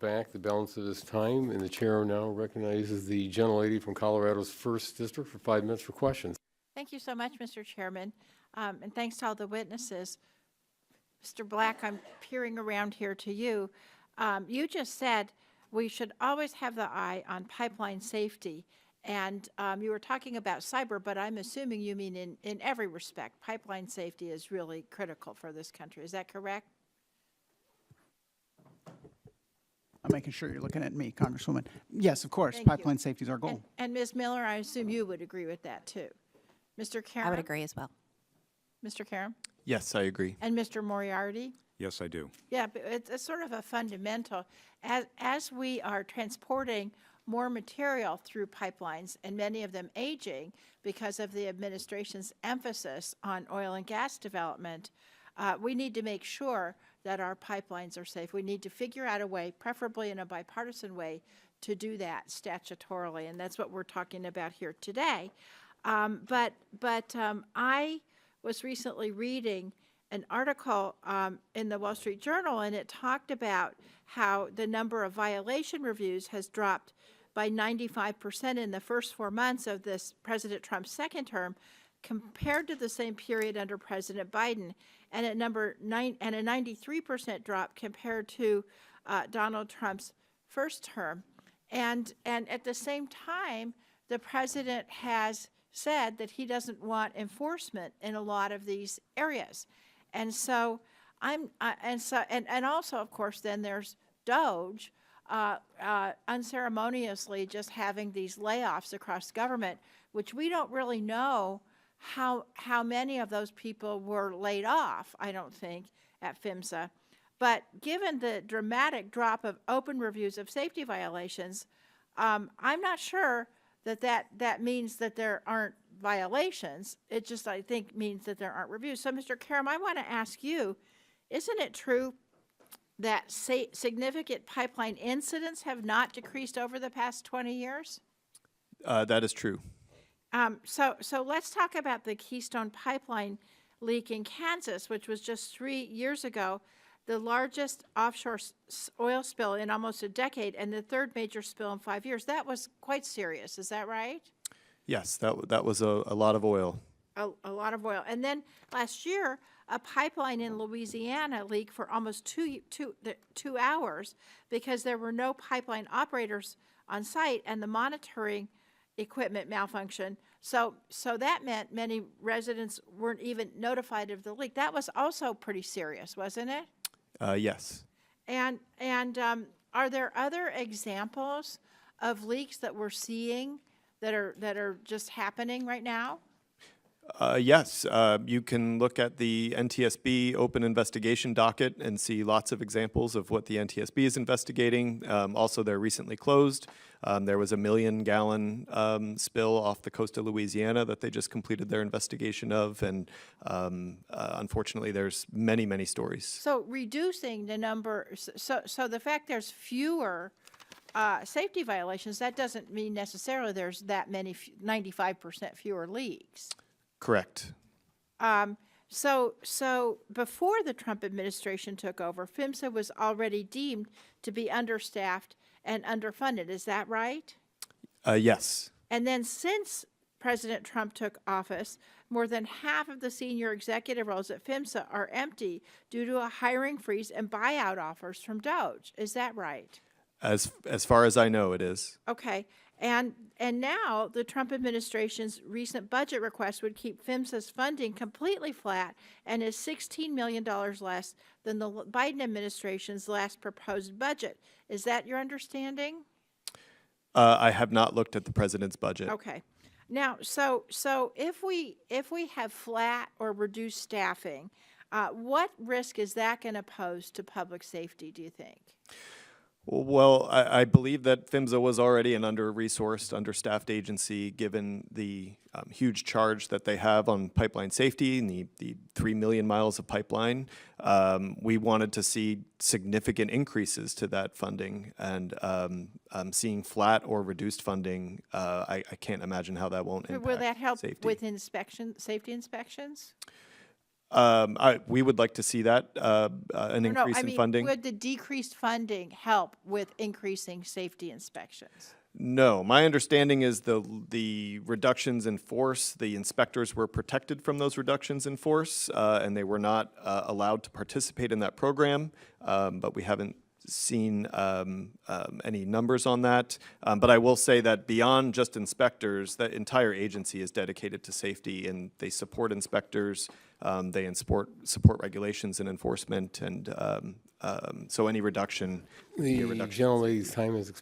back the balance of his time, and the chair now recognizes the gentlelady from Colorado's 1st District for 5 minutes for questions. Thank you so much, Mr. Chairman, and thanks to all the witnesses. Mr. Black, I'm peering around here to you. You just said we should always have the eye on pipeline safety, and you were talking about cyber, but I'm assuming you mean in every respect. Pipeline safety is really critical for this country. Is that correct? I'm making sure you're looking at me, Congresswoman. Yes, of course. Thank you. Pipeline safety is our goal. And Ms. Miller, I assume you would agree with that too. Mr. Caram? I would agree as well. Mr. Caram? Yes, I agree. And Mr. Moriarty? Yes, I do. Yeah, but it's sort of a fundamental. As we are transporting more material through pipelines, and many of them aging because of the administration's emphasis on oil and gas development, we need to make sure that our pipelines are safe. We need to figure out a way, preferably in a bipartisan way, to do that statutorily, and that's what we're talking about here today. But I was recently reading an article in the Wall Street Journal, and it talked about how the number of violation reviews has dropped by 95% in the first 4 months of this President Trump's second term compared to the same period under President Biden, and a 93% drop compared to Donald Trump's first term. And at the same time, the president has said that he doesn't want enforcement in a lot of these areas. And so and also, of course, then there's DOGE unceremoniously just having these layoffs across government, which we don't really know how many of those people were laid off, I don't think, at PHMSA. But given the dramatic drop of open reviews of safety violations, I'm not sure that means that there aren't violations. It just, I think, means that there aren't reviews. So, Mr. Caram, I want to ask you, isn't it true that significant pipeline incidents have not decreased over the past 20 years? That is true. So let's talk about the Keystone Pipeline leak in Kansas, which was just 3 years ago, the largest offshore oil spill in almost a decade, and the third major spill in 5 years. That was quite serious. Is that right? Yes, that was a lot of oil. A lot of oil. And then last year, a pipeline in Louisiana leaked for almost two hours because there were no pipeline operators on site, and the monitoring equipment malfunction. So that meant many residents weren't even notified of the leak. That was also pretty serious, wasn't it? Yes. And are there other examples of leaks that we're seeing that are just happening right now? Yes, you can look at the NTSB open investigation docket and see lots of examples of what the NTSB is investigating. Also, they're recently closed. There was a 1 million-gallon spill off the coast of Louisiana that they just completed their investigation of, and unfortunately, there's many, many stories. So reducing the number, so the fact there's fewer safety violations, that doesn't mean necessarily there's that many, 95% fewer leaks. Correct. So before the Trump administration took over, PHMSA was already deemed to be understaffed and underfunded. Is that right? Yes. And then since President Trump took office, more than half of the senior executive roles at PHMSA are empty due to a hiring freeze and buyout offers from DOGE. Is that right? As far as I know, it is. Okay. And now the Trump administration's recent budget request would keep PHMSA's funding completely flat and is $16 million less than the Biden administration's last proposed budget. Is that your understanding? I have not looked at the president's budget. Okay. Now, so if we have flat or reduced staffing, what risk is that going to pose to public safety, do you think? Well, I believe that PHMSA was already an under-resourced, understaffed agency, given the huge charge that they have on pipeline safety and the 3 million miles of pipeline. We wanted to see significant increases to that funding, and seeing flat or reduced funding, I can't imagine how that won't impact Will that help safety. with safety inspections? We would like to see that, an No, increase I in mean, funding. would the decreased funding help with increasing safety inspections? No, my understanding is the reductions in force, the inspectors were protected from those reductions in force, and they were not allowed to participate in that program, but we haven't seen any numbers on that. But I will say that beyond just inspectors, that entire agency is dedicated to safety, and they support inspectors, they support regulations and enforcement, and so any reduction would be a The reduction. gentlelady's time has expired.